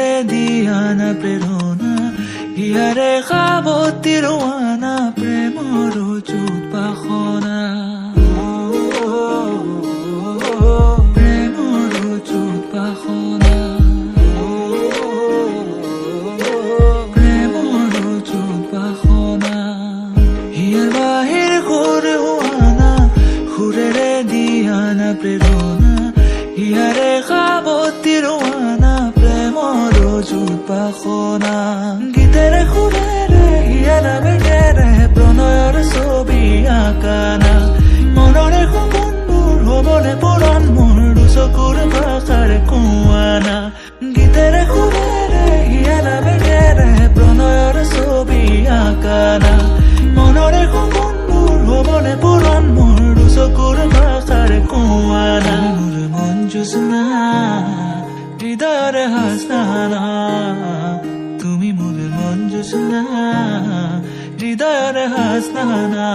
সুরেৰে দিয়া না প্ৰেৰণা হিয়াৰে খাবতি ৰোৱানা প্ৰেমৰ যুত বাসনা প্ৰেমৰ যুত বাসনা প্ৰেমৰ যুত বাসনা হিয়াৰ বাহিৰ সুৰ হোৱানা সুৰেৰে দিয়া না প্ৰেৰণা হিয়াৰে খাবতি ৰোৱানা প্ৰেমৰ যুত বাসনা গীতেৰে সুৰেৰে হিয়াৰ বেগেৰে প্ৰণয়ৰ ছবি আঁকানা মনৰে সপোনবোৰ হ'বনে পূৰণ মোৰ দুচকুৰ ভাষাৰে কোৱানা গীতেৰে সুৰেৰে হিয়াৰ বেগেৰে প্ৰণয়ৰ ছবি আঁকানা মনৰে সপোনবোৰ হ'বনে পূৰণ মোৰ দুচকুৰ ভাষাৰে কোৱানা মোৰ মন জোছনা হৃদয়ৰে হাসনা তুমি মোৰ মন জোছনা হৃদয়ৰে হাসনা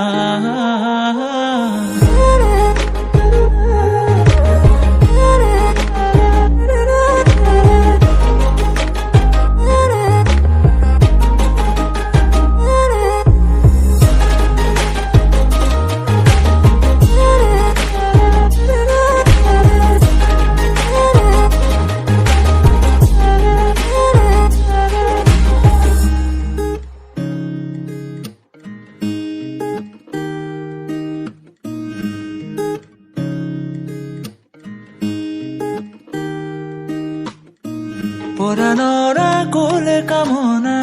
পৰাণৰা কোলে কামনা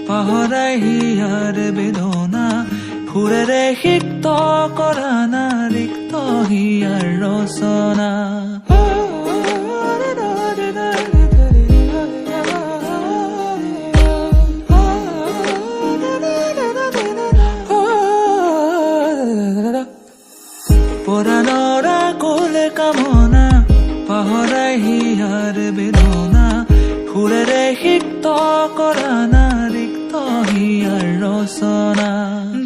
পাহৰাই হিয়াৰ বেদনা সুৰেৰে সিক্ত কৰা না ৰিক্ত হিয়াৰ ৰচনা পৰাণৰা কোলে কামনা পাহৰাই হিয়াৰ বেদনা সুৰেৰে সিক্ত কৰা না ৰিক্ত হিয়াৰ ৰচনা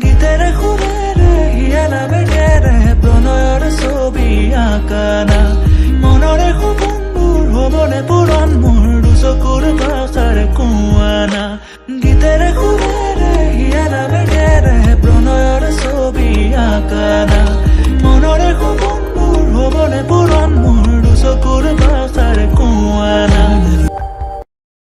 গীতেৰে সুৰেৰে হিয়াৰ বেগেৰে প্ৰণয়ৰ ছবি আঁকানা মনৰে সপোনবোৰ হ'বনে পূৰণ মোৰ দুচকুৰ ভাষাৰে কোৱানা গীতেৰে সুৰেৰে হিয়াৰ বেগেৰে প্ৰণয়ৰ ছবি আঁকানা মনৰে সপোনবোৰ হ'বনে পূৰণ মোৰ দুচকুৰ ভাষাৰে কোৱানা